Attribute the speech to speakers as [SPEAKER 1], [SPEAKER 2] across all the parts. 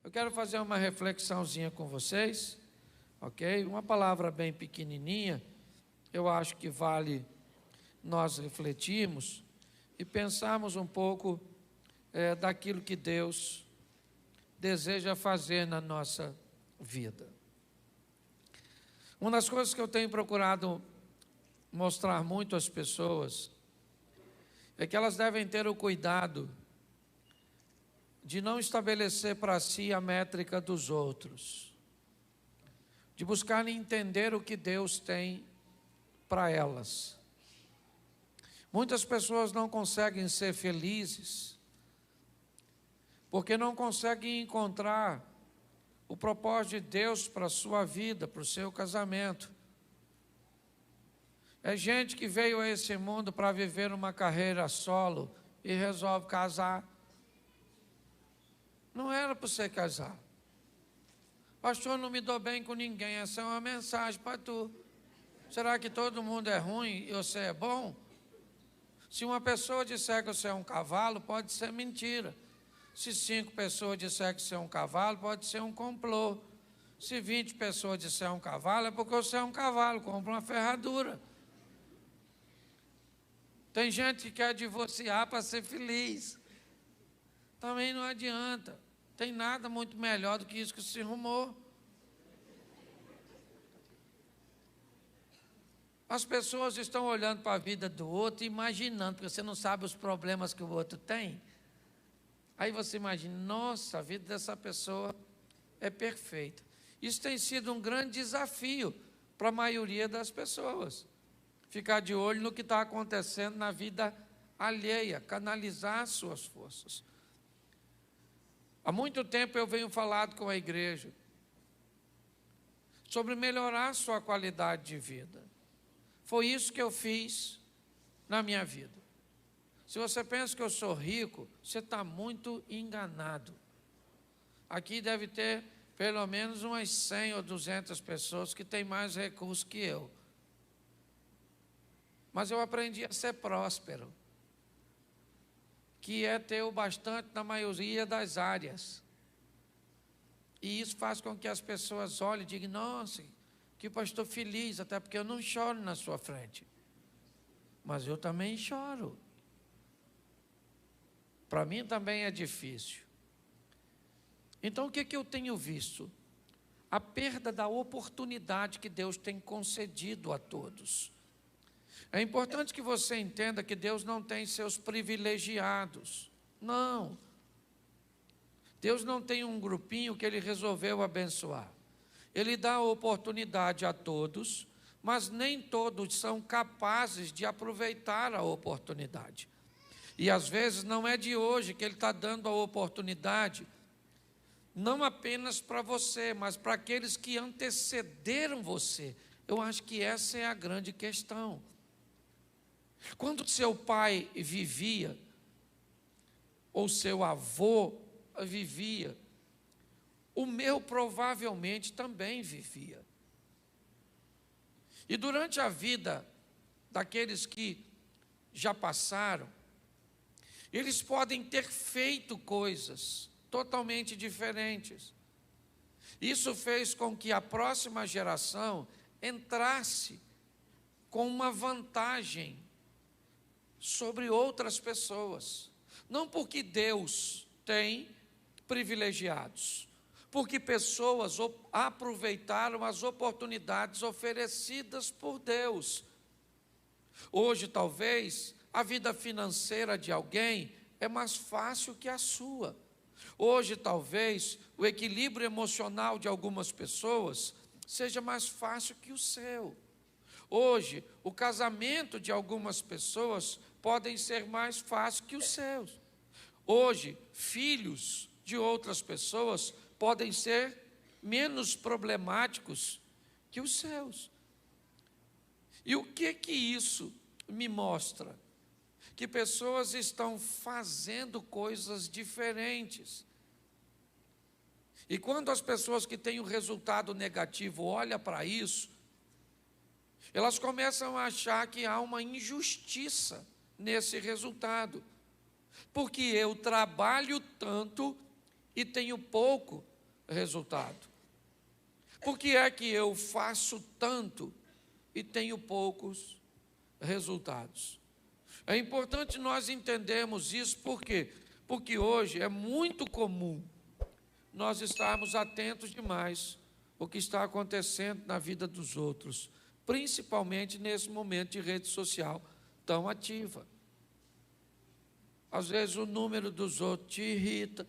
[SPEAKER 1] Eu quero fazer uma reflexãozinha com vocês, ok? Uma palavra bem pequenininha, eu acho que vale nós refletirmos e pensarmos um pouco daquilo que Deus deseja fazer na nossa vida. Uma das coisas que eu tenho procurado mostrar muito às pessoas é que elas devem ter o cuidado de não estabelecer para si a métrica dos outros, de buscar entender o que Deus tem para elas. Muitas pessoas não conseguem ser felizes porque não conseguem encontrar o propósito de Deus para a sua vida, para o seu casamento. É gente que veio a esse mundo para viver uma carreira solo e resolve casar. Não era para você casar. Pastor, não me dou bem com ninguém. Essa é uma mensagem para tu. Será que todo mundo é ruim e você é bom? Se uma pessoa disser que você é um cavalo, pode ser mentira. Se 5 pessoas disser que você é um cavalo, pode ser um complô. Se 20 pessoas disser um cavalo, é porque você é um cavalo, compra uma ferradura. Tem gente que quer divorciar para ser feliz. Também não adianta. Tem nada muito melhor do que isso que se arrumou. As pessoas estão olhando para a vida do outro e imaginando, porque você não sabe os problemas que o outro tem. Aí você imagina, nossa, a vida dessa pessoa é perfeita. Isso tem sido um grande desafio para a maioria das pessoas. Ficar de olho no que está acontecendo na vida alheia, canalizar suas forças. Há muito tempo eu venho falando com a igreja sobre melhorar sua qualidade de vida. Foi isso que eu fiz na minha vida. Se você pensa que eu sou rico, você está muito enganado. Aqui deve ter pelo menos umas 100 ou 200 pessoas que têm mais recursos que eu. Mas eu aprendi a ser próspero, que é ter o bastante na maioria das áreas. E isso faz com que as pessoas olhem e digam, nossa, que pastor feliz, até porque eu não choro na sua frente. Mas eu também choro. Para mim também é difícil. Então o que eu tenho visto? A perda da oportunidade que Deus tem concedido a todos. É importante que você entenda que Deus não tem seus privilegiados. Não. Deus não tem um grupinho que Ele resolveu abençoar. Ele dá a oportunidade a todos, mas nem todos são capazes de aproveitar a oportunidade. E às vezes não é de hoje que Ele está dando a oportunidade, não apenas para você, mas para aqueles que antecederam você. Eu acho que essa é a grande questão. Quando seu pai vivia, ou seu avô vivia, o meu provavelmente também vivia. E durante a vida daqueles que já passaram, eles podem ter feito coisas totalmente diferentes. Isso fez com que a próxima geração entrasse com uma vantagem sobre outras pessoas. Não porque Deus tem privilegiados, porque pessoas aproveitaram as oportunidades oferecidas por Deus. Hoje, talvez, a vida financeira de alguém é mais fácil que a sua. Hoje, talvez, o equilíbrio emocional de algumas pessoas seja mais fácil que o seu. Hoje, o casamento de algumas pessoas podem ser mais fácil que os seus. Hoje, filhos de outras pessoas podem ser menos problemáticos que os seus. E o que isso me mostra? Que pessoas estão fazendo coisas diferentes. E quando as pessoas que têm um resultado negativo olham para isso, elas começam a achar que há uma injustiça nesse resultado. Porque eu trabalho tanto e tenho pouco resultado. Por que é que eu faço tanto e tenho poucos resultados? É importante nós entendermos isso, por quê? Porque hoje é muito comum nós estarmos atentos demais ao que está acontecendo na vida dos outros, principalmente nesse momento de rede social tão ativa. Às vezes o número dos outros te irrita.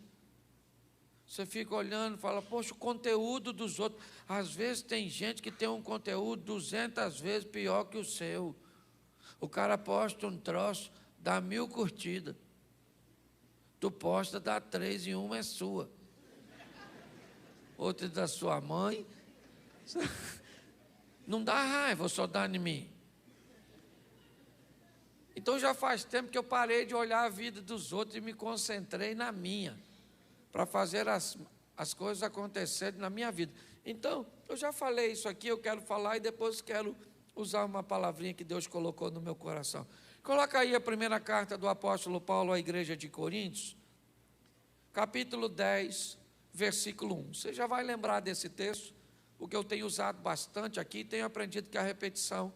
[SPEAKER 1] Você fica olhando e fala, poxa, o conteúdo dos outros. Às vezes tem gente que tem um conteúdo 200 vezes pior que o seu. O cara posta um troço, dá 1000 curtidas. Tu posta, dá 3 e uma é sua. Outra é da sua mãe. Não dá raiva, só dá em mim. Então já faz tempo que eu parei de olhar a vida dos outros e me concentrei na minha, para fazer as coisas acontecerem na minha vida. Então, eu já falei isso aqui, eu quero falar e depois quero usar uma palavrinha que Deus colocou no meu coração. Coloca aí a primeira carta do apóstolo Paulo à igreja de Coríntios, capítulo 10, versículo 1. Você já vai lembrar desse texto, porque eu tenho usado bastante aqui e tenho aprendido que a repetição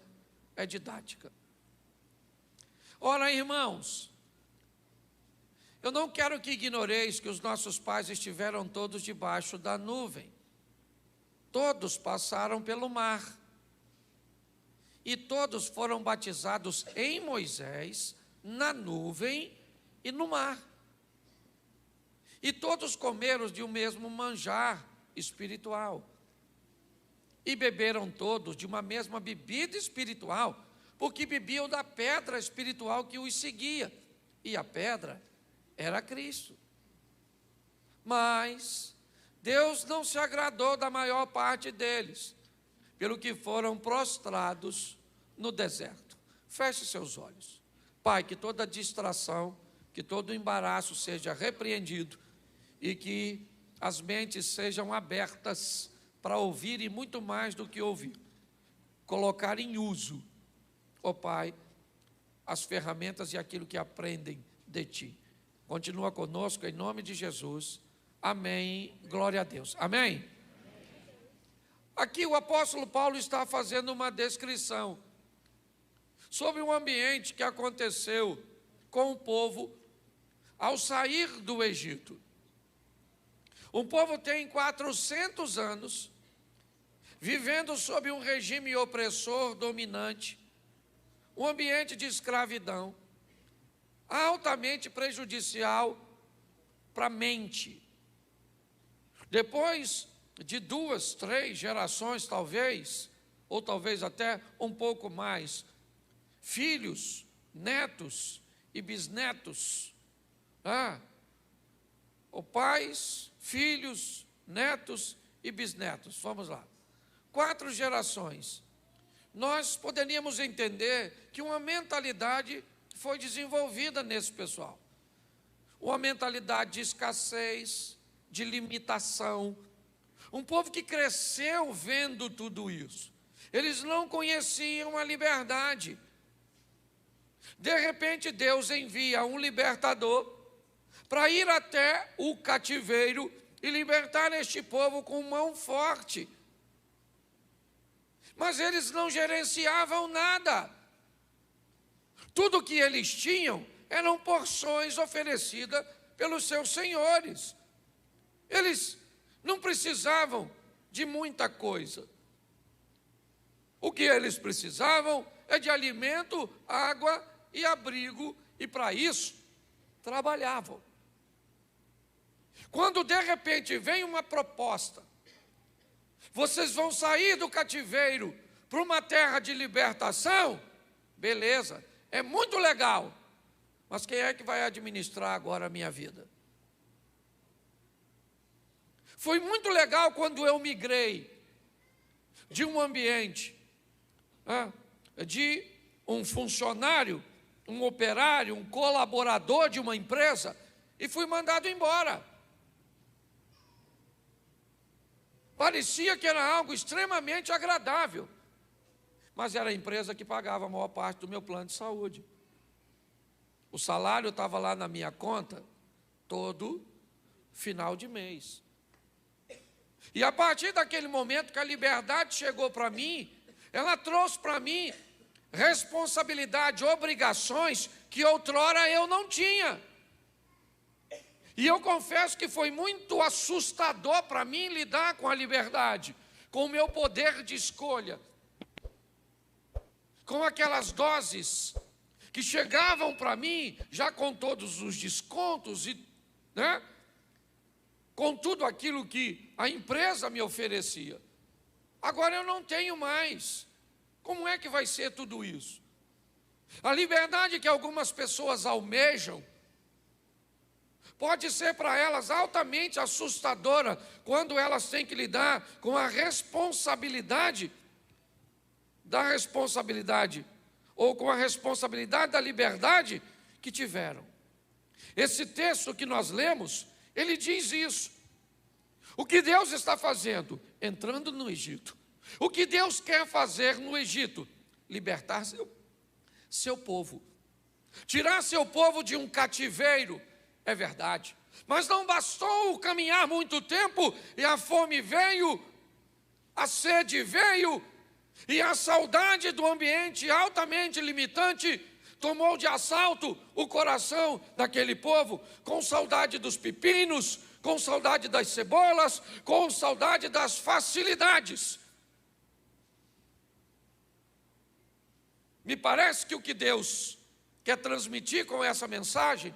[SPEAKER 1] é didática. Ora, irmãos, eu não quero que ignoreis que os nossos pais estiveram todos debaixo da nuvem. Todos passaram pelo mar. E todos foram batizados em Moisés, na nuvem e no mar. E todos comeram de um mesmo manjar espiritual. E beberam todos de uma mesma bebida espiritual, porque bebiam da pedra espiritual que os seguia. E a pedra era Cristo. Mas Deus não se agradou da maior parte deles, pelo que foram prostrados no deserto. Feche seus olhos. Pai, que toda distração, que todo embaraço seja repreendido e que as mentes sejam abertas para ouvir e muito mais do que ouvir. Colocar em uso, ó Pai, as ferramentas e aquilo que aprendem de Ti. Continua conosco em nome de Jesus. Amém. Glória a Deus. Amém. Aqui o apóstolo Paulo está fazendo uma descrição sobre um ambiente que aconteceu com o povo ao sair do Egito. Um povo tem 400 anos vivendo sob um regime opressor dominante, um ambiente de escravidão, altamente prejudicial para a mente. Depois de 2, 3 gerações, talvez, ou talvez até um pouco mais, filhos, netos e bisnetos, ou pais, filhos, netos e bisnetos, vamos lá, 4 gerações. Nós poderíamos entender que uma mentalidade foi desenvolvida nesse pessoal, uma mentalidade de escassez, de limitação, um povo que cresceu vendo tudo isso. Eles não conheciam a liberdade. De repente Deus envia um libertador para ir até o cativeiro e libertar este povo com mão forte. Mas eles não gerenciavam nada. Tudo que eles tinham eram porções oferecidas pelos seus senhores. Eles não precisavam de muita coisa. O que eles precisavam é de alimento, água e abrigo, e para isso trabalhavam. Quando de repente vem uma proposta, vocês vão sair do cativeiro para uma terra de libertação, beleza, é muito legal, mas quem é que vai administrar agora a minha vida? Foi muito legal quando eu migrei de um ambiente, de um funcionário, um operário, um colaborador de uma empresa, e fui mandado embora. Parecia que era algo extremamente agradável, mas era a empresa que pagava a maior parte do meu plano de saúde. O salário estava lá na minha conta todo final de mês. E a partir daquele momento que a liberdade chegou para mim, ela trouxe para mim responsabilidade, obrigações que outrora eu não tinha. E eu confesso que foi muito assustador para mim lidar com a liberdade, com o meu poder de escolha, com aquelas doses que chegavam para mim, já com todos os descontos, né? Com tudo aquilo que a empresa me oferecia. Agora eu não tenho mais. Como é que vai ser tudo isso? A liberdade que algumas pessoas almejam pode ser para elas altamente assustadora quando elas têm que lidar com a responsabilidade ou com a responsabilidade da liberdade que tiveram. Esse texto que nós lemos, ele diz isso. O que Deus está fazendo? Entrando no Egito. O que Deus quer fazer no Egito? Libertar seu povo. Tirar seu povo de um cativeiro, é verdade. Mas não bastou caminhar muito tempo e a fome veio, a sede veio, e a saudade do ambiente altamente limitante tomou de assalto o coração daquele povo, com saudade dos pepinos, com saudade das cebolas, com saudade das facilidades. Me parece que o que Deus quer transmitir com essa mensagem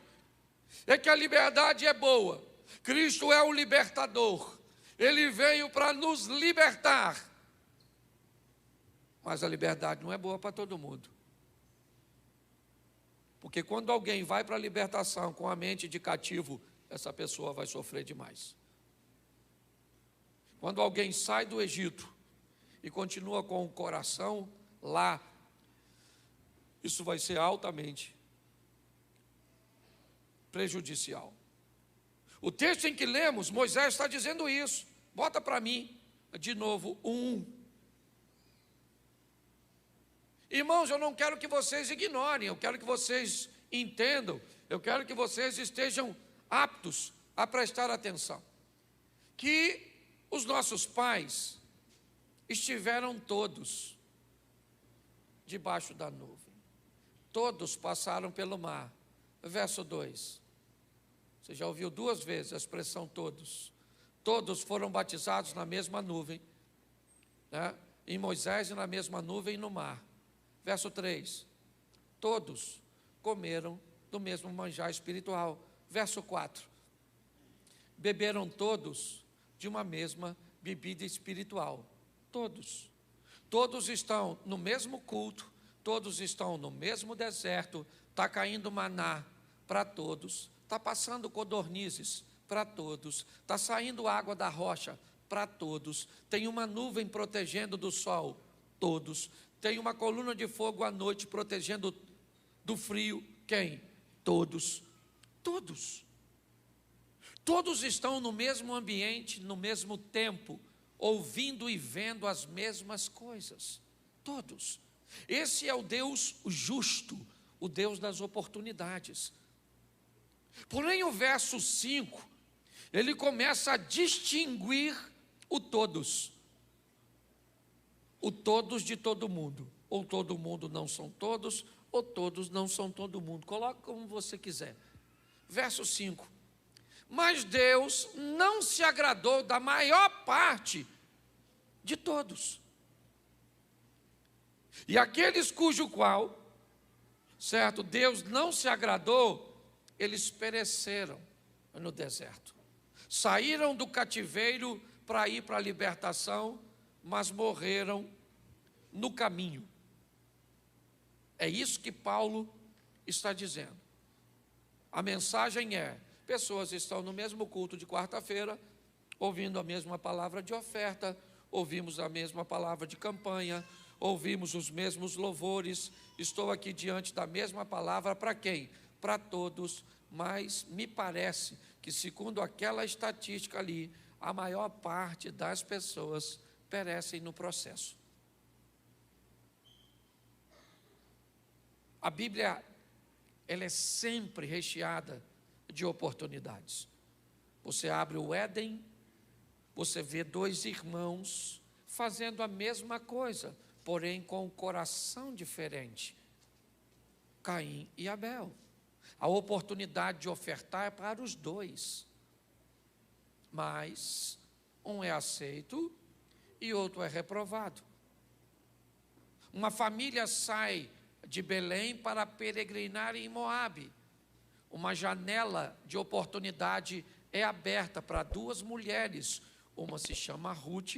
[SPEAKER 1] é que a liberdade é boa. Cristo é o libertador. Ele veio para nos libertar. Mas a liberdade não é boa para todo mundo. Porque quando alguém vai para a libertação com a mente de cativo, essa pessoa vai sofrer demais. Quando alguém sai do Egito e continua com o coração lá, isso vai ser altamente prejudicial. O texto em que lemos, Moisés está dizendo isso. Bota para mim, de novo, 1. Irmãos, eu não quero que vocês ignorem, eu quero que vocês entendam, eu quero que vocês estejam aptos a prestar atenção. Que os nossos pais estiveram todos debaixo da nuvem. Todos passaram pelo mar. Verso 2. Você já ouviu 2 vezes a expressão todos. Todos foram batizados na mesma nuvem, né? Em Moisés e na mesma nuvem no mar. Verso 3. Todos comeram do mesmo manjar espiritual. Verso 4. Beberam todos de uma mesma bebida espiritual. Todos. Todos estão no mesmo culto, todos estão no mesmo deserto, está caindo maná para todos, está passando codornizes para todos, está saindo água da rocha para todos, tem uma nuvem protegendo do sol, todos, tem uma coluna de fogo à noite protegendo do frio, quem? Todos, todos. Todos estão no mesmo ambiente, no mesmo tempo, ouvindo e vendo as mesmas coisas, todos. Esse é o Deus justo, o Deus das oportunidades. Porém, o verso 5, ele começa a distinguir o todos de todo mundo, ou todo mundo não são todos, ou todos não são todo mundo, coloque como você quiser. Verso 5, mas Deus não se agradou da maior parte de todos, e aqueles cujo qual, certo, Deus não se agradou, eles pereceram no deserto, saíram do cativeiro para ir para a libertação, mas morreram no caminho. É isso que Paulo está dizendo. A mensagem é: pessoas estão no mesmo culto de quarta-feira, ouvindo a mesma palavra de oferta, ouvimos a mesma palavra de campanha, ouvimos os mesmos louvores, estou aqui diante da mesma palavra para quem? Para todos, mas me parece que, segundo aquela estatística ali, a maior parte das pessoas perecem no processo. A Bíblia, ela é sempre recheada de oportunidades. Você abre o Éden, você vê dois irmãos fazendo a mesma coisa, porém com um coração diferente. Caim e Abel. A oportunidade de ofertar é para os dois, mas um é aceito e outro é reprovado. Uma família sai de Belém para peregrinar em Moabe. Uma janela de oportunidade é aberta para duas mulheres. Uma se chama Ruth,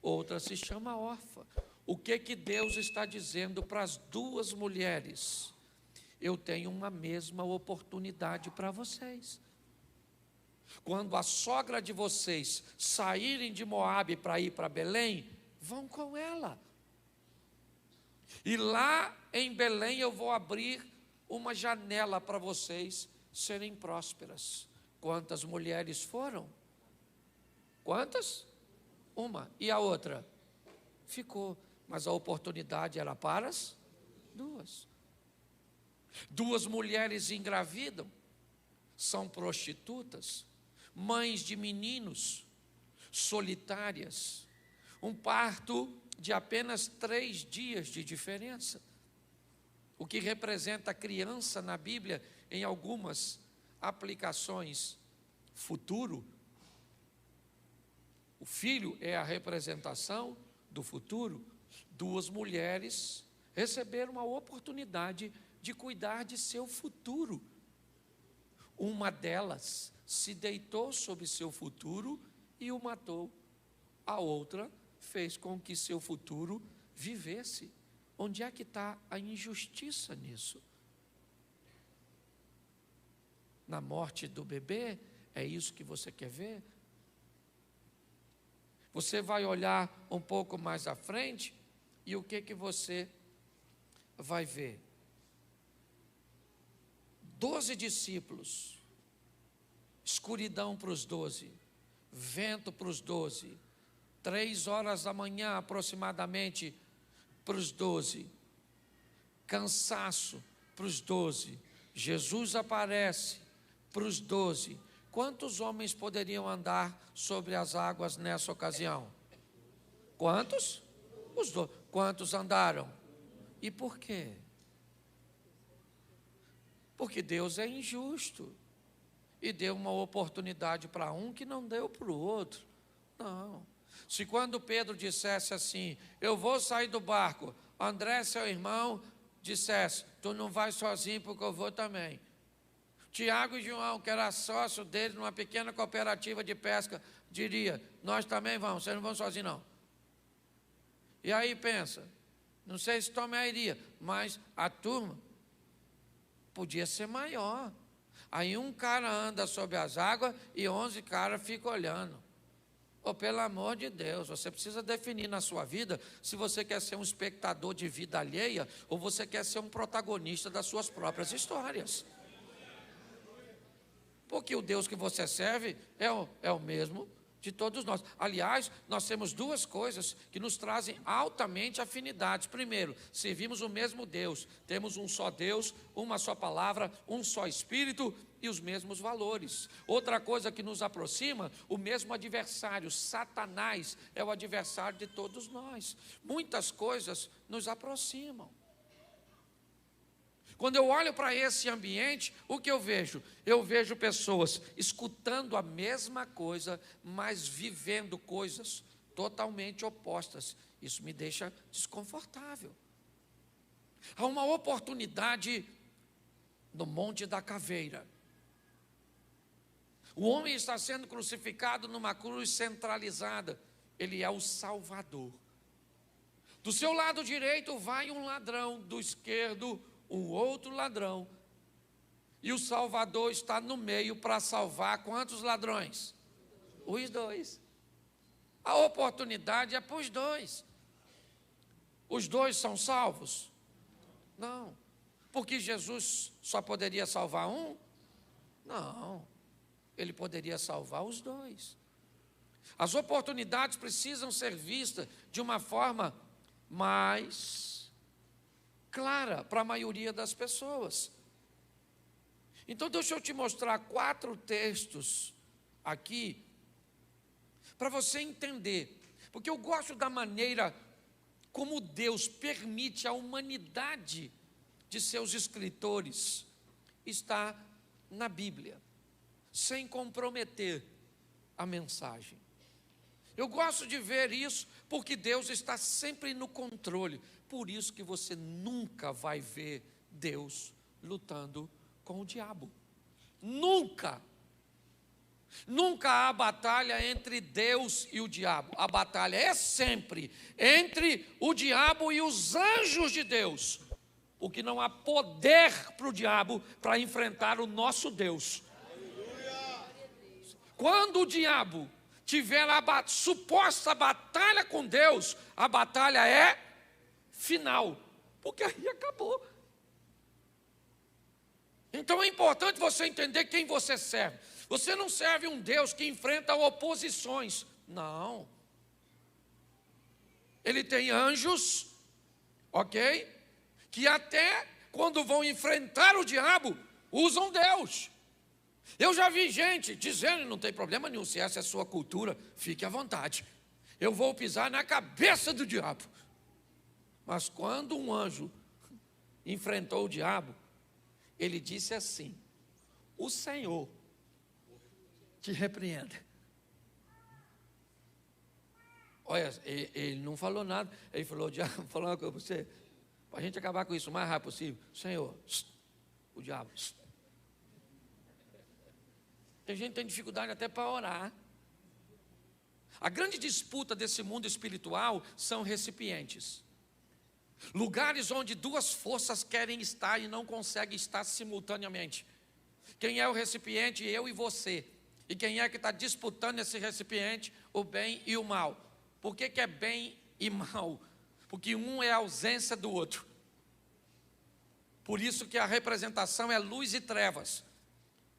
[SPEAKER 1] outra se chama Orfa. O que Deus está dizendo para as duas mulheres? Eu tenho uma mesma oportunidade para vocês. Quando a sogra de vocês saírem de Moabe para ir para Belém, vão com ela. E lá em Belém eu vou abrir uma janela para vocês serem prósperas. Quantas mulheres foram? Quantas? Uma. E a outra? Ficou. Mas a oportunidade era para as duas. Duas mulheres engravidam, são prostitutas, mães de meninos, solitárias. Um parto de apenas 3 dias de diferença. O que representa a criança na Bíblia, em algumas aplicações, futuro. O filho é a representação do futuro. Duas mulheres receberam a oportunidade de cuidar de seu futuro. Uma delas se deitou sobre seu futuro e o matou. A outra fez com que seu futuro vivesse. Onde é que está a injustiça nisso? Na morte do bebê? É isso que você quer ver? Você vai olhar um pouco mais à frente e o que você vai ver? 12 discípulos, escuridão para os 12, vento para os 12, 3 horas da manhã aproximadamente para os 12, cansaço para os 12, Jesus aparece para os 12. Quantos homens poderiam andar sobre as águas nessa ocasião? Quantos? Os 12. Quantos andaram? E por quê? Porque Deus é injusto e deu uma oportunidade para um que não deu para o outro. Não. Se quando Pedro dissesse assim, eu vou sair do barco, André, seu irmão, dissesse, tu não vai sozinho porque eu vou também. Tiago e João, que era sócio dele numa pequena cooperativa de pesca, diria, nós também vamos, vocês não vão sozinhos não. E aí pensa, não sei se Tomé iria, mas a turma podia ser maior. Aí um cara anda sobre as águas e 11 caras ficam olhando. Oh, pelo amor de Deus, você precisa definir na sua vida se você quer ser um espectador de vida alheia ou você quer ser um protagonista das suas próprias histórias. Porque o Deus que você serve é o mesmo de todos nós. Aliás, nós temos 2 coisas que nos trazem altamente afinidades. Primeiro, servimos o mesmo Deus, temos um só Deus, uma só palavra, um só Espírito e os mesmos valores. Outra coisa que nos aproxima, o mesmo adversário, Satanás é o adversário de todos nós. Muitas coisas nos aproximam. Quando eu olho para esse ambiente, o que eu vejo? Eu vejo pessoas escutando a mesma coisa, mas vivendo coisas totalmente opostas. Isso me deixa desconfortável. Há uma oportunidade no Monte da Caveira. O homem está sendo crucificado numa cruz centralizada. Ele é o Salvador. Do seu lado direito vai um ladrão, do esquerdo um outro ladrão, e o Salvador está no meio para salvar quantos ladrões? Os 2. A oportunidade é para os 2. Os 2 são salvos? Não. Porque Jesus só poderia salvar um? Não. Ele poderia salvar os 2. As oportunidades precisam ser vistas de uma forma mais clara para a maioria das pessoas. Então deixa eu te mostrar 4 textos aqui para você entender, porque eu gosto da maneira como Deus permite a humanidade de seus escritores estar na Bíblia, sem comprometer a mensagem. Eu gosto de ver isso, porque Deus está sempre no controle. Por isso que você nunca vai ver Deus lutando com o diabo. Nunca. Nunca há batalha entre Deus e o diabo. A batalha é sempre entre o diabo e os anjos de Deus. Porque não há poder para o diabo para enfrentar o nosso Deus. Quando o diabo tiver a suposta batalha com Deus, a batalha é final, porque aí acabou. Então é importante você entender quem você serve. Você não serve um Deus que enfrenta oposições, não. Ele tem anjos, ok? Que até quando vão enfrentar o diabo, usam Deus. Eu já vi gente dizendo, não tem problema nenhum, se essa é a sua cultura, fique à vontade. Eu vou pisar na cabeça do diabo. Mas quando um anjo enfrentou o diabo, ele disse assim: o Senhor te repreenda. Olha, ele não falou nada. Ele falou: diabo, vou falar uma coisa para você, para a gente acabar com isso o mais rápido possível. Senhor, o diabo. Tem gente que tem dificuldade até para orar. A grande disputa desse mundo espiritual são recipientes. Lugares onde duas forças querem estar e não conseguem estar simultaneamente. Quem é o recipiente? Eu e você. E quem é que está disputando esse recipiente? O bem e o mal. Por que é bem e mal? Porque um é a ausência do outro. Por isso que a representação é luz e trevas.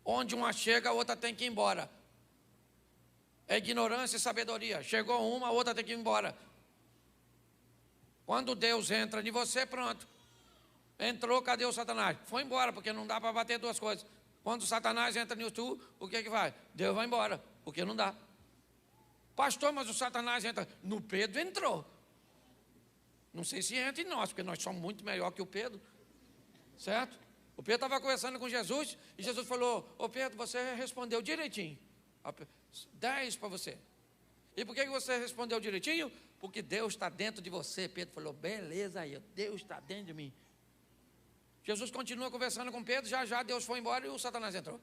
[SPEAKER 1] Onde uma chega, a outra tem que ir embora. É ignorância e sabedoria. Chegou uma, a outra tem que ir embora. Quando Deus entra em você, pronto. Entrou, cadê o Satanás? Foi embora, porque não dá para bater duas coisas. Quando o Satanás entra em tu, o que vai? Deus vai embora, porque não dá. Pastor, mas o Satanás entra. No Pedro entrou. Não sei se entra em nós, porque nós somos muito melhor que o Pedro. Certo? O Pedro estava conversando com Jesus, e Jesus falou: ô Pedro, você respondeu direitinho. 10 para você. E por que você respondeu direitinho? Porque Deus está dentro de você. Pedro falou: beleza aí, Deus está dentro de mim. Jesus continua conversando com Pedro, já Deus foi embora e o Satanás entrou.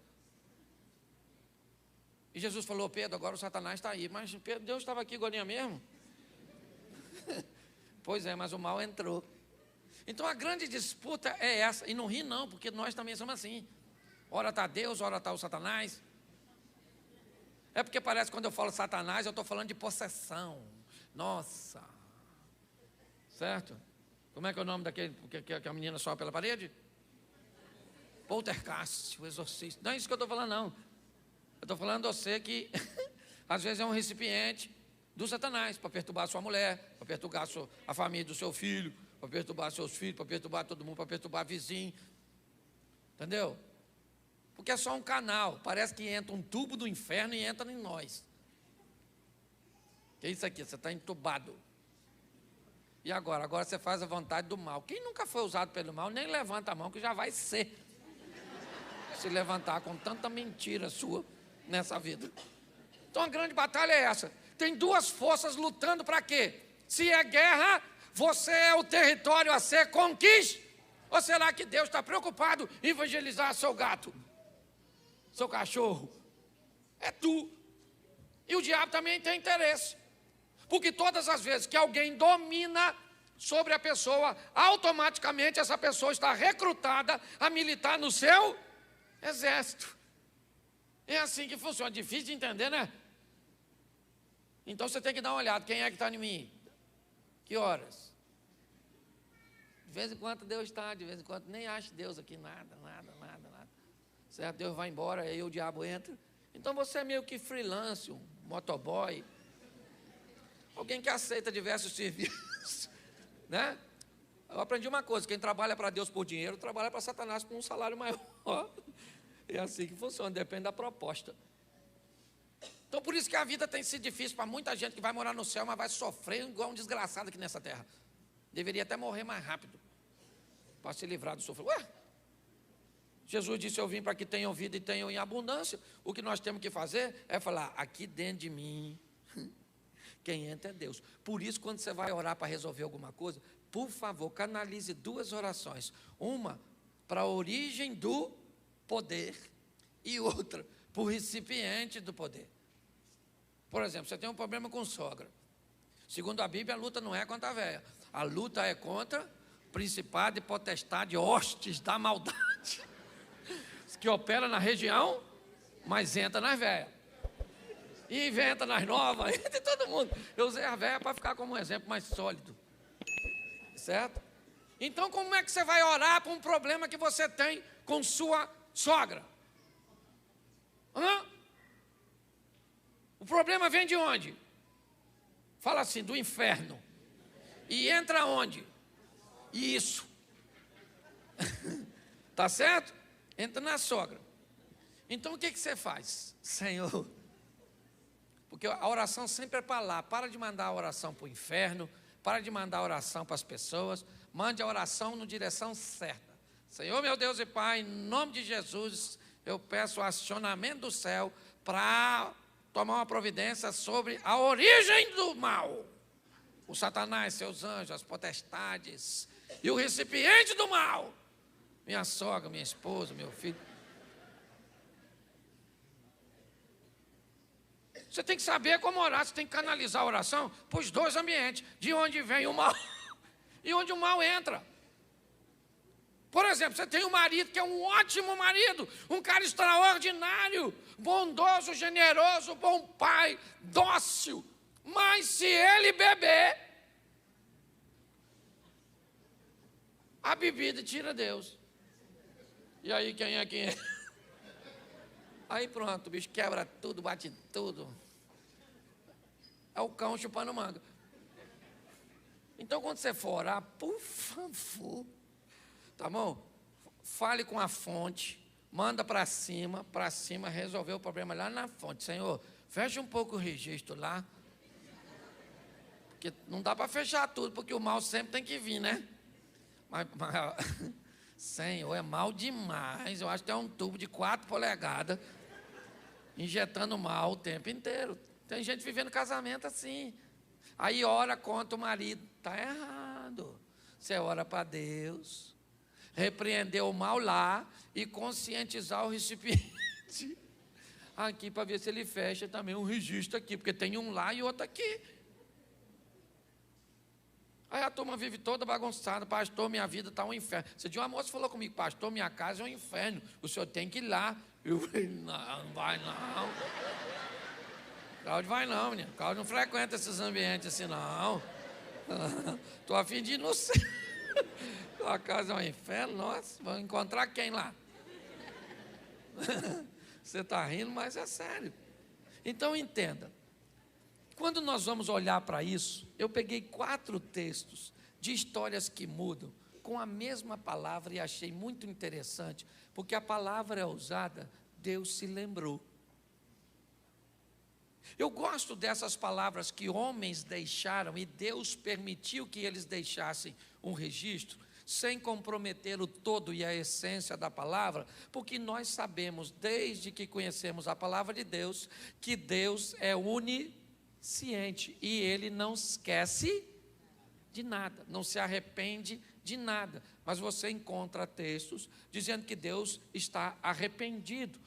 [SPEAKER 1] E Jesus falou: Pedro, agora o Satanás está aí. Mas Pedro, Deus estava aqui agora mesmo? Pois é, mas o mal entrou. Então a grande disputa é essa. E não ri não, porque nós também somos assim. Ora está Deus, ora está o Satanás. É porque parece que quando eu falo Satanás, eu estou falando de possessão. Nossa. Certo? Como é que é o nome daquele que a menina sobe pela parede? Poltergeist, o exorcista. Não é isso que eu estou falando, não. Eu estou falando a você que às vezes é um recipiente do Satanás, para perturbar a sua mulher, para perturbar a família do seu filho, para perturbar seus filhos, para perturbar todo mundo, para perturbar vizinho. Entendeu? Porque é só um canal. Parece que entra um tubo do inferno e entra em nós. Que é isso aqui? Você está entubado. E agora? Agora você faz a vontade do mal. Quem nunca foi usado pelo mal, nem levanta a mão, que já vai ser. Se levantar com tanta mentira sua nessa vida. Então a grande batalha é essa. Tem duas forças lutando para quê? Se é guerra, você é o território a ser conquistado. Ou será que Deus está preocupado em evangelizar seu gato? Seu cachorro? É tu. E o diabo também tem interesse. Porque todas as vezes que alguém domina sobre a pessoa, automaticamente essa pessoa está recrutada a militar no seu exército. É assim que funciona. Difícil de entender, né? Então você tem que dar uma olhada. Quem é que está em mim? Que horas? De vez em quando Deus está, de vez em quando nem acha Deus aqui, nada. Certo? Deus vai embora, aí o diabo entra. Então você é meio que freelance, um motoboy. Alguém que aceita diversos serviços, né? Eu aprendi uma coisa: quem trabalha para Deus por dinheiro, trabalha para Satanás por um salário maior. É assim que funciona, depende da proposta. Então, por isso que a vida tem sido difícil para muita gente que vai morar no céu, mas vai sofrer igual um desgraçado aqui nessa terra. Deveria até morrer mais rápido, para se livrar do sofrimento. Ué, Jesus disse, eu vim para que tenham vida e tenham em abundância. O que nós temos que fazer é falar, aqui dentro de mim, quem entra é Deus. Por isso, quando você vai orar para resolver alguma coisa, por favor, canalize 2 orações. Uma para a origem do poder e outra para o recipiente do poder. Por exemplo, você tem um problema com sogra. Segundo a Bíblia, a luta não é contra a véia. A luta é contra principado e potestade, hostes da maldade, que opera na região, mas entra nas velhas. E inventa nas novas, entra em todo mundo. Eu usei a velha para ficar como um exemplo mais sólido. Certo? Então, como é que você vai orar para um problema que você tem com sua sogra? O problema vem de onde? Fala assim, do inferno. E entra onde? Isso. Tá certo? Entra na sogra. Então, o que você faz? Senhor, porque a oração sempre é para lá. Para de mandar a oração para o inferno, para de mandar a oração para as pessoas, mande a oração na direção certa. Senhor, meu Deus e Pai, em nome de Jesus, eu peço o acionamento do céu para tomar uma providência sobre a origem do mal. O Satanás, seus anjos, as potestades e o recipiente do mal. Minha sogra, minha esposa, meu filho. Você tem que saber como orar, você tem que canalizar a oração para os 2 ambientes, de onde vem o mal e onde o mal entra. Por exemplo, você tem um marido que é um ótimo marido, um cara extraordinário, bondoso, generoso, bom pai, dócil, mas se ele beber, a bebida tira Deus. E aí quem é? Aí pronto, o bicho quebra tudo, bate tudo. É o cão chupando manga. Então, quando você for orar, por favor, tá bom? Fale com a fonte, manda para cima resolver o problema lá na fonte. Senhor, fecha um pouco o registro lá, porque não dá para fechar tudo, porque o mal sempre tem que vir, né? Mas Senhor, é mal demais. Eu acho que é um tubo de 4 polegadas, injetando mal o tempo inteiro. Tem gente vivendo casamento assim. Aí ora contra o marido. Está errado. Você ora para Deus, repreender o mal lá e conscientizar o recipiente aqui para ver se ele fecha também um registro aqui, porque tem um lá e outro aqui. Aí a turma vive toda bagunçada, pastor, minha vida está um inferno. Esse dia uma moça falou comigo, pastor, minha casa é um inferno, o senhor tem que ir lá. Eu falei, não vai não. Cláudio vai não, menino. Cláudio não frequenta esses ambientes assim, não. Estou a fim de ir no céu. Tua casa é um inferno, nossa, vamos encontrar quem lá? Você está rindo, mas é sério. Então entenda. Quando nós vamos olhar para isso, eu peguei 4 textos de histórias que mudam com a mesma palavra e achei muito interessante, porque a palavra é usada, Deus se lembrou. Eu gosto dessas palavras que homens deixaram e Deus permitiu que eles deixassem um registro, sem comprometer o todo e a essência da palavra, porque nós sabemos, desde que conhecemos a palavra de Deus, que Deus é onisciente e Ele não esquece de nada, não se arrepende de nada. Mas você encontra textos dizendo que Deus está arrependido.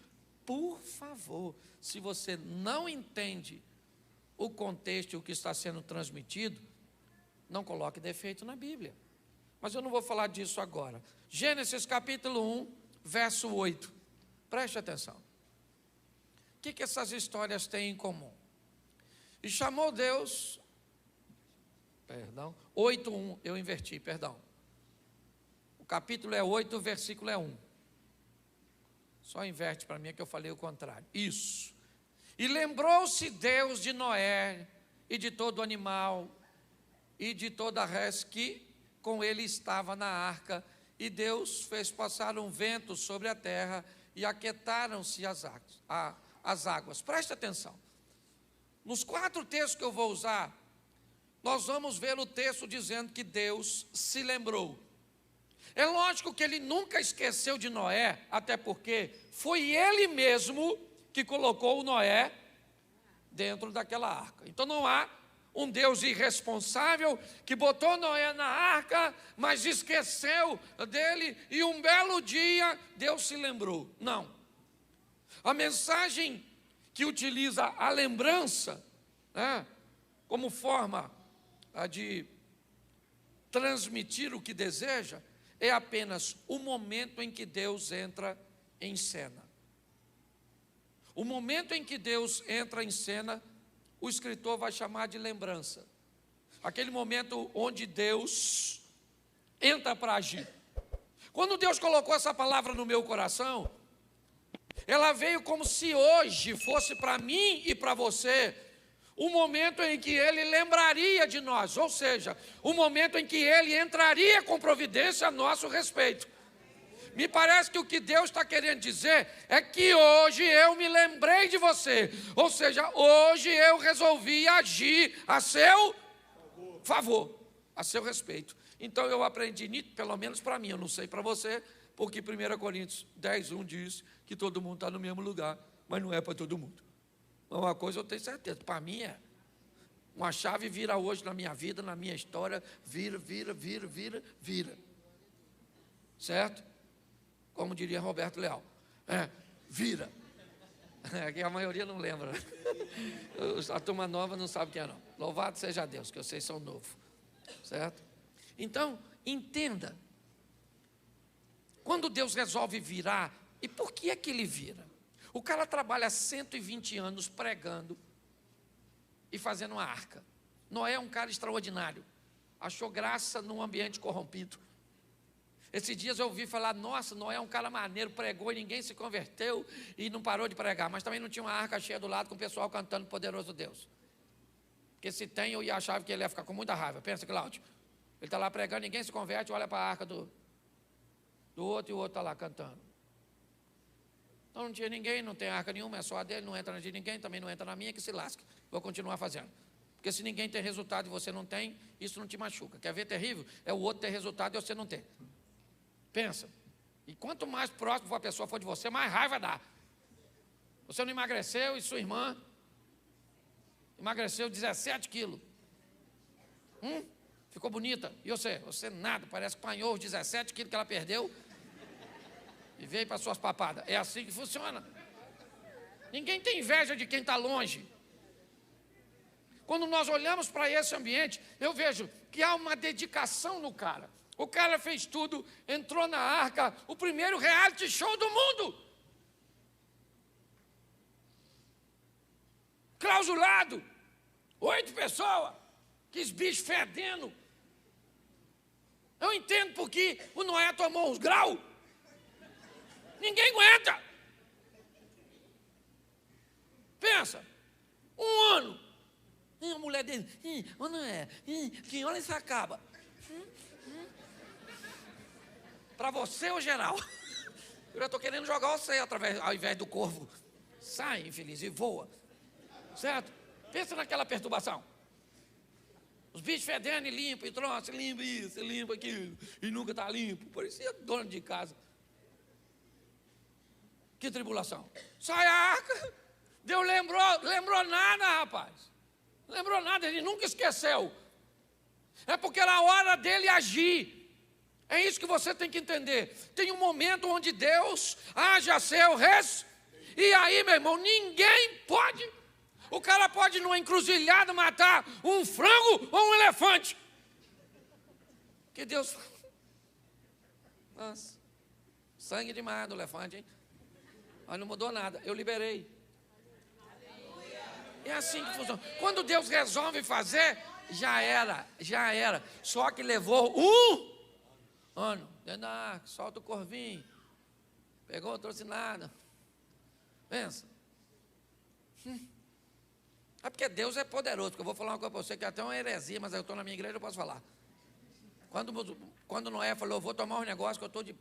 [SPEAKER 1] Por favor, se você não entende o contexto e o que está sendo transmitido, não coloque defeito na Bíblia. Mas eu não vou falar disso agora. Gênesis capítulo 1, verso 8. Preste atenção. O que essas histórias têm em comum? E chamou Deus, 8:1, eu inverti, perdão. O capítulo é 8, o versículo é 1. Só inverte para mim, que eu falei o contrário. Isso. E lembrou-se Deus de Noé, e de todo animal, e de toda a res que com ele estava na arca, e Deus fez passar um vento sobre a terra, e aquietaram-se as águas. Preste atenção. Nos 4 textos que eu vou usar, nós vamos ver o texto dizendo que Deus se lembrou. É lógico que ele nunca esqueceu de Noé, até porque foi ele mesmo que colocou o Noé dentro daquela arca. Então não há um Deus irresponsável que botou Noé na arca, mas esqueceu dele e um belo dia Deus se lembrou. Não. A mensagem que utiliza a lembrança, né, como forma de transmitir o que deseja, é apenas o momento em que Deus entra em cena. O momento em que Deus entra em cena, o escritor vai chamar de lembrança. Aquele momento onde Deus entra para agir. Quando Deus colocou essa palavra no meu coração, ela veio como se hoje fosse para mim e para você o momento em que Ele lembraria de nós, ou seja, o momento em que Ele entraria com providência a nosso respeito. Me parece que o que Deus está querendo dizer é que hoje eu me lembrei de você, ou seja, hoje eu resolvi agir a seu favor, a seu respeito. Então eu aprendi, pelo menos para mim, eu não sei para você, porque 1 Coríntios 10:1 diz que todo mundo está no mesmo lugar, mas não é para todo mundo. Uma coisa eu tenho certeza, para mim é. Uma chave vira hoje na minha vida, na minha história, vira. Certo? Como diria Roberto Leal, vira. Que a maioria não lembra. A turma nova não sabe quem é não. Louvado seja Deus, que vocês são novos. Certo? Então, entenda. Quando Deus resolve virar, e por que é que Ele vira? O cara trabalha 120 anos pregando e fazendo uma arca. Noé é um cara extraordinário. Achou graça num ambiente corrompido. Esses dias eu ouvi falar, nossa, Noé é um cara maneiro, pregou e ninguém se converteu e não parou de pregar. Mas também não tinha uma arca cheia do lado com o pessoal cantando Poderoso Deus. Porque se tem, eu ia achar que ele ia ficar com muita raiva. Pensa, Cláudio. Ele está lá pregando, ninguém se converte, olha para a arca do outro e o outro está lá cantando. Então não tinha ninguém, não tem arca nenhuma, é só a dele, não entra na de ninguém, também não entra na minha, que se lasque. Vou continuar fazendo. Porque se ninguém tem resultado e você não tem, isso não te machuca. Quer ver terrível? É o outro ter resultado e você não ter. Pensa. E quanto mais próximo a pessoa for de você, mais raiva dá. Você não emagreceu e sua irmã emagreceu 17 quilos. Ficou bonita. E você? Você nada, parece que apanhou os 17 quilos que ela perdeu e veio para suas papadas. É assim que funciona. Ninguém tem inveja de quem está longe. Quando nós olhamos para esse ambiente, eu vejo que há uma dedicação no cara. O cara fez tudo, entrou na arca, o primeiro reality show do mundo. Clausulado, 8 pessoas, que bichos fedendo. Eu entendo porque o Noé tomou uns graus. Ninguém aguenta. Pensa, 1 ano. E a mulher dele, Noé, quem olha isso acaba. Para você ou geral? Eu já estou querendo jogar você ao invés do corvo. Sai, infeliz, e voa. Certo? Pensa naquela perturbação. Os bichos fedendo e limpo, e troço, limpa isso, limpa aquilo. E nunca está limpo. Parecia dono de casa. Que tribulação. Sai a arca. Deus lembrou nada, rapaz. Lembrou nada, ele nunca esqueceu. É porque era a hora dele agir. É isso que você tem que entender. Tem um momento onde Deus age a seu res. E aí, meu irmão, ninguém pode. O cara pode numa encruzilhada matar um frango ou um elefante. Que Deus. Nossa, sangue demais do elefante, hein? Mas não mudou nada, eu liberei. É assim que funciona. Quando Deus resolve fazer, já era. Só que levou 1 ano, dentro da arca, solta o corvinho, pegou, trouxe nada. Pensa. É porque Deus é poderoso, porque eu vou falar uma coisa para você que é até uma heresia, mas eu estou na minha igreja, eu posso falar. Quando Noé falou, eu vou tomar um negócio que eu estou de...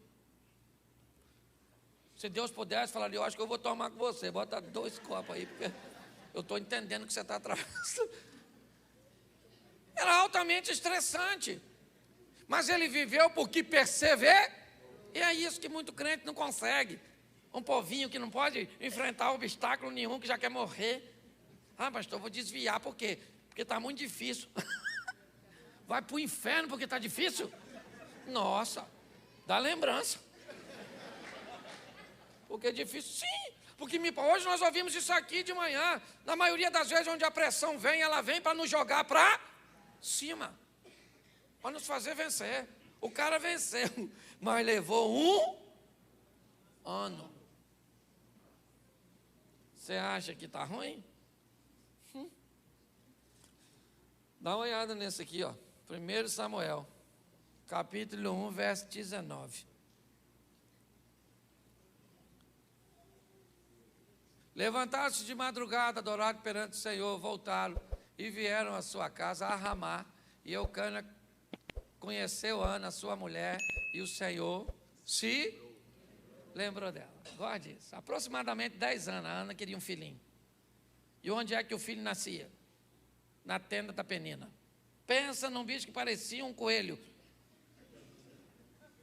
[SPEAKER 1] Se Deus pudesse, falaria, eu acho que eu vou tomar com você, bota 2 copos aí, porque eu estou entendendo que você está atravessando. Era altamente estressante. Mas ele viveu porque perseverou. E é isso que muito crente não consegue. Um povinho que não pode enfrentar obstáculo nenhum, que já quer morrer. Ah, pastor, eu vou desviar, por quê? Porque está muito difícil. Vai para o inferno porque está difícil? Nossa, dá lembrança. Porque é difícil? Sim, porque hoje nós ouvimos isso aqui de manhã. Na maioria das vezes onde a pressão vem, ela vem para nos jogar para cima. Para nos fazer vencer. O cara venceu, mas levou um ano. Você acha que está ruim? Dá uma olhada nesse aqui, ó. 1 Samuel, capítulo 1, verso 19. Levantaram-se de madrugada, adoraram perante o Senhor, voltaram e vieram à sua casa a Ramá. E Eucana conheceu Ana, sua mulher, e o Senhor se lembrou dela. Gosta disso. Aproximadamente 10 anos, a Ana queria um filhinho. E onde é que o filho nascia? Na tenda da Penina. Pensa num bicho que parecia um coelho.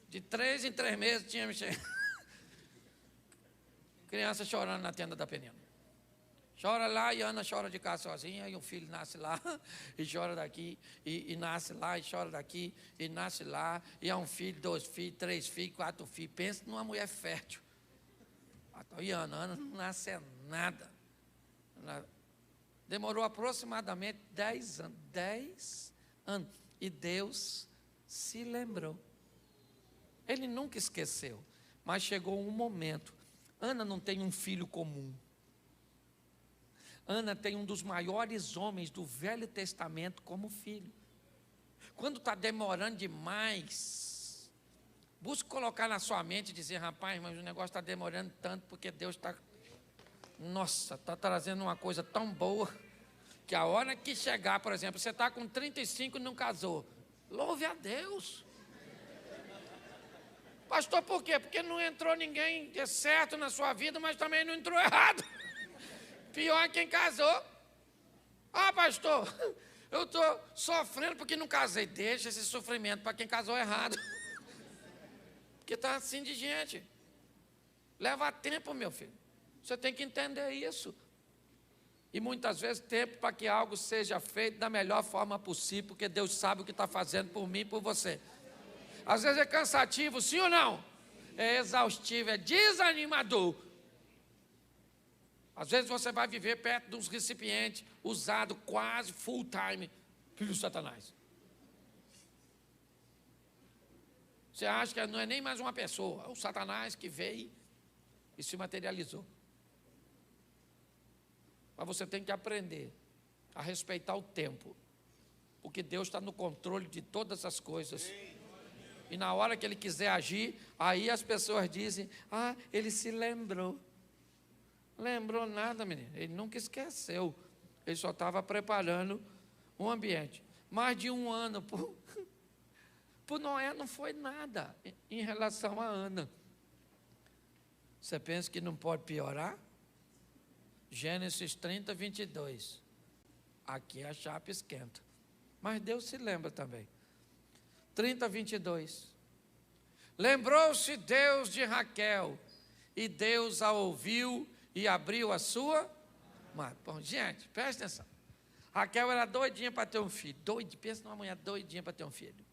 [SPEAKER 1] De 3 em 3 meses tinha mexer. Criança chorando na tenda da Penina. Chora lá e Ana chora de casa sozinha, e o filho nasce lá, e chora daqui, e nasce lá, e chora daqui, e nasce lá, e é um filho, 2 filhos, 3 filhos, 4 filhos. Pensa numa mulher fértil. E Ana não nasce nada. Demorou aproximadamente 10 anos. 10 anos. E Deus se lembrou. Ele nunca esqueceu. Mas chegou um momento. Ana não tem um filho comum. Ana tem um dos maiores homens do Velho Testamento como filho. Quando está demorando demais, busque colocar na sua mente e dizer: rapaz, mas o negócio está demorando tanto porque Deus está... Nossa, está trazendo uma coisa tão boa, que a hora que chegar, por exemplo, você está com 35 e não casou. Louve a Deus. Pastor, por quê? Porque não entrou ninguém certo na sua vida, mas também não entrou errado. Pior é quem casou. Ah, pastor, eu estou sofrendo porque não casei. Deixa esse sofrimento para quem casou errado. Porque está assim de gente. Leva tempo, meu filho. Você tem que entender isso. E muitas vezes tempo para que algo seja feito da melhor forma possível, porque Deus sabe o que está fazendo por mim e por você. Às vezes é cansativo, sim ou não? É exaustivo, é desanimador. Às vezes você vai viver perto de uns recipientes usados quase full time pelo Satanás. Você acha que não é nem mais uma pessoa, é o Satanás que veio e se materializou. Mas você tem que aprender a respeitar o tempo, porque Deus está no controle de todas as coisas. E na hora que Ele quiser agir, aí as pessoas dizem: ah, Ele se lembrou. Lembrou nada, menino. Ele nunca esqueceu. Ele só estava preparando um ambiente. Mais de um ano por Noé não foi nada em relação a Ana. Você pensa que não pode piorar? Gênesis 30, 22. Aqui a chapa esquenta. Mas Deus se lembra também. 30, 22. Lembrou-se Deus de Raquel, e Deus a ouviu e abriu a sua mão. Bom, gente, presta atenção. Raquel era doidinha para ter um filho. Pensa numa mulher doidinha para ter um filho.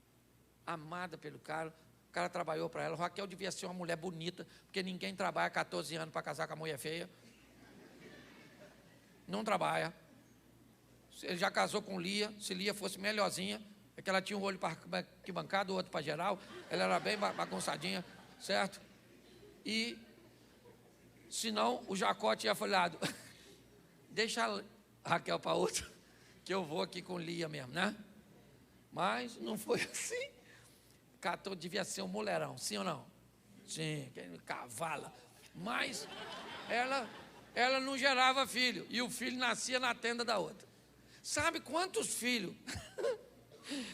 [SPEAKER 1] Amada pelo cara. O cara trabalhou para ela. Raquel devia ser uma mulher bonita, porque ninguém trabalha 14 anos para casar com a mulher feia. Não trabalha. Ele já casou com Lia. Se Lia fosse melhorzinha, é que ela tinha um olho para arquibancada, o outro para geral. Ela era bem bagunçadinha, certo? E, senão, o Jacó tinha falado: deixa a Raquel para outra, que eu vou aqui com Lia mesmo, né? Mas não foi assim. Catou, devia ser um mulherão, sim ou não? Sim, cavala. Mas ela não gerava filho, e o filho nascia na tenda da outra. Sabe quantos filhos?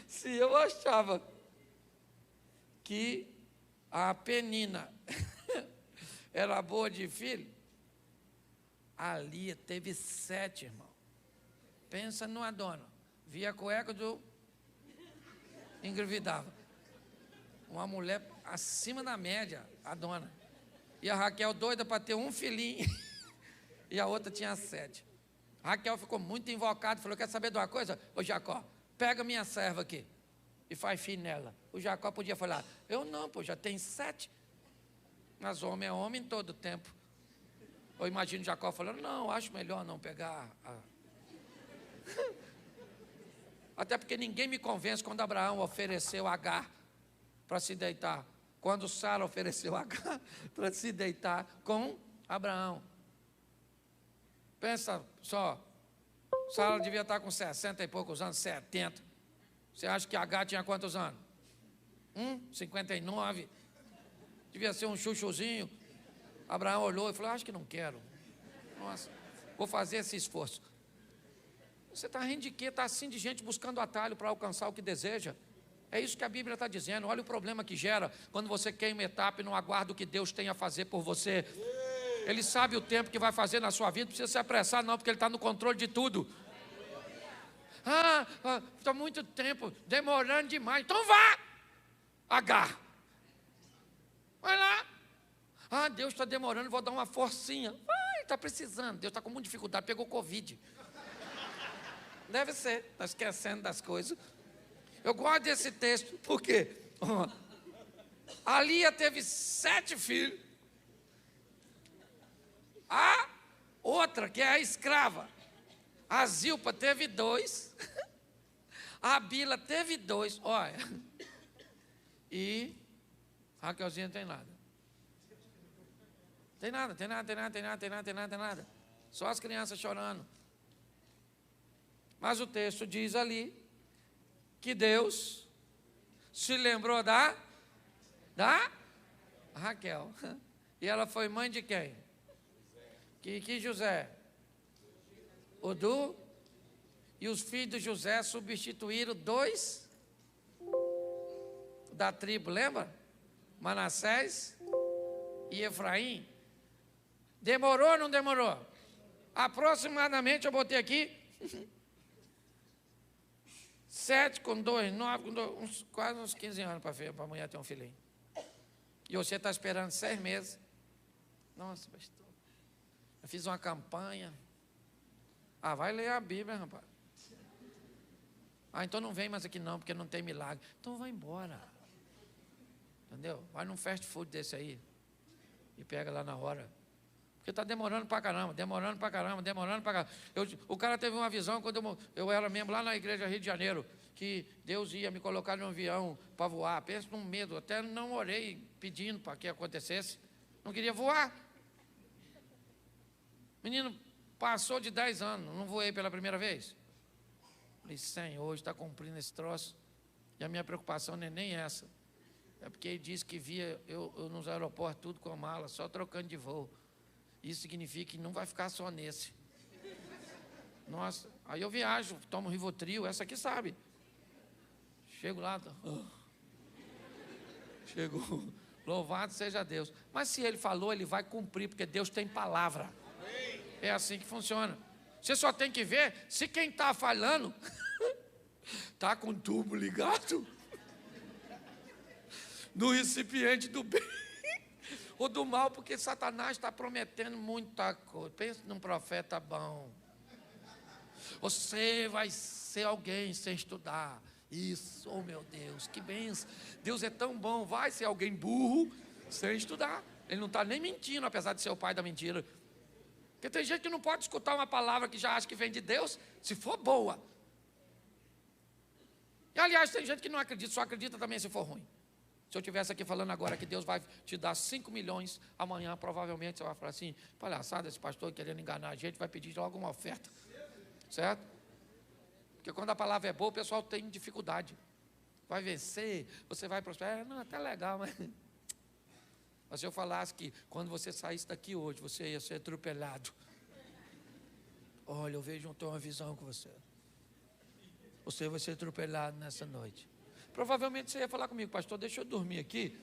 [SPEAKER 1] Se eu achava que a Penina era boa de filho, A Lia teve 7, irmão. Pensa numa dona. Via a cueca do... engravidava. Uma mulher acima da média, a dona. E a Raquel doida para ter um filhinho. E a outra tinha 7. A Raquel ficou muito invocada, falou, quer saber de uma coisa? Ô Jacó, pega minha serva aqui e faz filho nela. O Jacó podia falar, eu não, pô, já tem 7. Mas homem é homem todo tempo. Eu imagino Jacó falando, não, acho melhor não pegar a... Até porque ninguém me convence quando Abraão ofereceu Agar para se deitar. Quando Sara ofereceu Agar para se deitar com Abraão. Pensa só, Sara devia estar com 60 e poucos anos, 70. Você acha que Agar tinha quantos anos? 59. Devia ser um chuchuzinho. Abraão olhou e falou, acho que não quero. Nossa, vou fazer esse esforço. Você está rindo de quê? Está assim de gente buscando atalho para alcançar o que deseja. É isso que a Bíblia está dizendo. Olha o problema que gera quando você queima etapa e não aguarda o que Deus tem a fazer por você. Ele sabe o tempo que vai fazer na sua vida, não precisa se apressar não, porque Ele está no controle de tudo. Está muito tempo, demorando demais. Então vá, Agar. Vai lá. Deus está demorando, vou dar uma forcinha. Vai, está precisando. Deus está com muita dificuldade, pegou Covid. Deve ser, está esquecendo das coisas. Eu gosto desse texto, porque a Lia teve 7 filhos. A outra, que é a escrava, a Zilpa teve 2. A Bila teve 2. Olha. E Raquelzinha não tem nada. Tem nada. Só as crianças chorando. Mas o texto diz ali que Deus se lembrou da Raquel. E ela foi mãe de quem? Que José? E os filhos de José substituíram 2 da tribo, lembra? Manassés e Efraim. Demorou ou não demorou? Aproximadamente, eu botei aqui, 7 com 2, 9 com 2, quase uns 15 anos para a mulher ter um filhinho. E você está esperando 6 meses. Nossa, pastor, eu fiz uma campanha. Vai ler a Bíblia, rapaz. Então não vem mais aqui não, porque não tem milagre. Então vai embora. Entendeu? Vai num fast food desse aí e pega lá na hora. Porque está demorando para caramba. O cara teve uma visão quando eu era mesmo lá na igreja Rio de Janeiro, que Deus ia me colocar num avião para voar. Pensa num medo, até não orei pedindo para que acontecesse. Não queria voar. Menino, passou de 10 anos, não voei pela primeira vez. Falei, Senhor, hoje está cumprindo esse troço. E a minha preocupação não é nem essa. É porque ele disse que via eu nos aeroportos tudo com a mala, só trocando de voo. Isso significa que não vai ficar só nesse. Nossa, aí eu viajo, tomo Rivotril, essa aqui sabe. Chego lá, chego, louvado seja Deus. Mas se Ele falou, Ele vai cumprir, porque Deus tem palavra. É assim que funciona. Você só tem que ver se quem está falando está com o tubo ligado no recipiente do bem ou do mal, porque Satanás está prometendo muita coisa. Pensa num profeta bom. Você vai ser alguém sem estudar. Isso, oh meu Deus, que bênção. Deus é tão bom, vai ser alguém burro sem estudar. Ele não está nem mentindo, apesar de ser o pai da mentira. Porque tem gente que não pode escutar uma palavra que já acha que vem de Deus, se for boa. E aliás, tem gente que não acredita, só acredita também se for ruim. Se eu estivesse aqui falando agora que Deus vai te dar 5 milhões, amanhã provavelmente você vai falar assim, palhaçada, esse pastor querendo enganar a gente, vai pedir logo uma oferta. Certo? Porque quando a palavra é boa, o pessoal tem dificuldade. Vai vencer, você vai prosperar. Não, até legal, mas se eu falasse que quando você saísse daqui hoje, você ia ser atropelado. Olha, eu vejo uma visão com você. Você vai ser atropelado nessa noite. Provavelmente você ia falar comigo, pastor, deixa eu dormir aqui.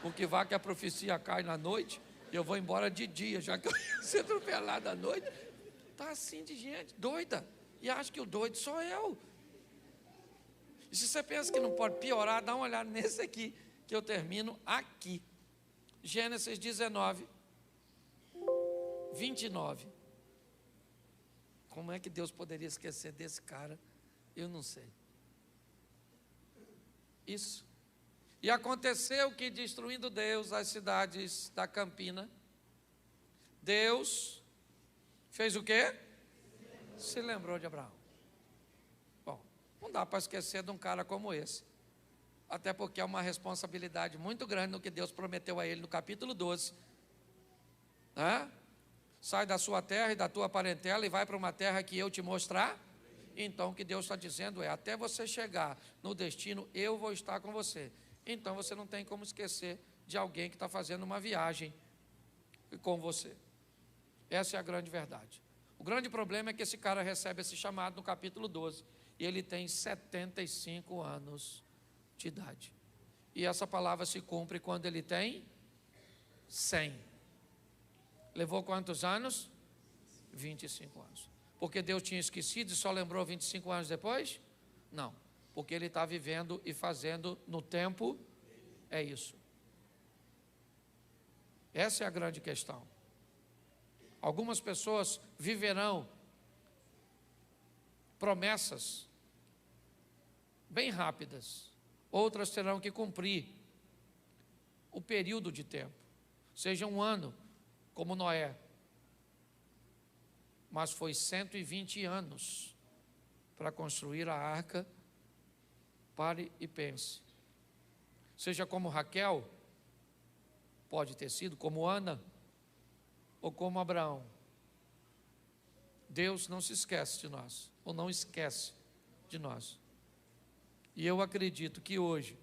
[SPEAKER 1] Porque vai que a profecia cai na noite. Eu vou embora de dia, já que eu ia ser atropelado à noite. Está assim de gente, doida. E acha que o doido sou eu. E se você pensa que não pode piorar, dá uma olhada nesse aqui, que eu termino aqui. Gênesis 19, 29. Como é que Deus poderia esquecer desse cara? Eu não sei. Isso. E aconteceu que, destruindo Deus as cidades da Campina, Deus fez o quê? Se lembrou de Abraão. Bom, não dá para esquecer de um cara como esse. Até porque é uma responsabilidade muito grande no que Deus prometeu a ele no capítulo 12. Sai da sua terra e da tua parentela e vai para uma terra que eu te mostrar. Então o que Deus está dizendo é, até você chegar no destino, eu vou estar com você. Então você não tem como esquecer de alguém que está fazendo uma viagem com você. Essa é a grande verdade. O grande problema é que esse cara recebe esse chamado no capítulo 12 e ele tem 75 anos de idade. E essa palavra se cumpre quando ele tem 100. Levou quantos anos? 25 anos. Porque Deus tinha esquecido e só lembrou 25 anos depois? Não, porque ele está vivendo e fazendo no tempo, é isso. Essa é a grande questão. Algumas pessoas viverão promessas bem rápidas, outras terão que cumprir o período de tempo, seja um ano, como Noé, mas foi 120 anos para construir a arca. Pare e pense. Seja como Raquel, pode ter sido como Ana, ou como Abraão. Deus não se esquece de nós, ou não esquece de nós. E eu acredito que hoje,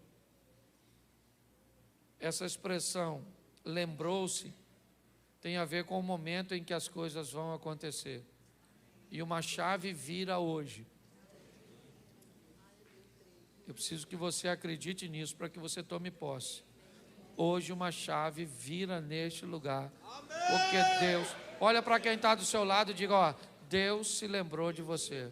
[SPEAKER 1] essa expressão, lembrou-se, tem a ver com o momento em que as coisas vão acontecer. E uma chave vira hoje. Eu preciso que você acredite nisso para que você tome posse. Hoje uma chave vira neste lugar. Porque Deus, olha para quem está do seu lado e diga, ó, Deus se lembrou de você.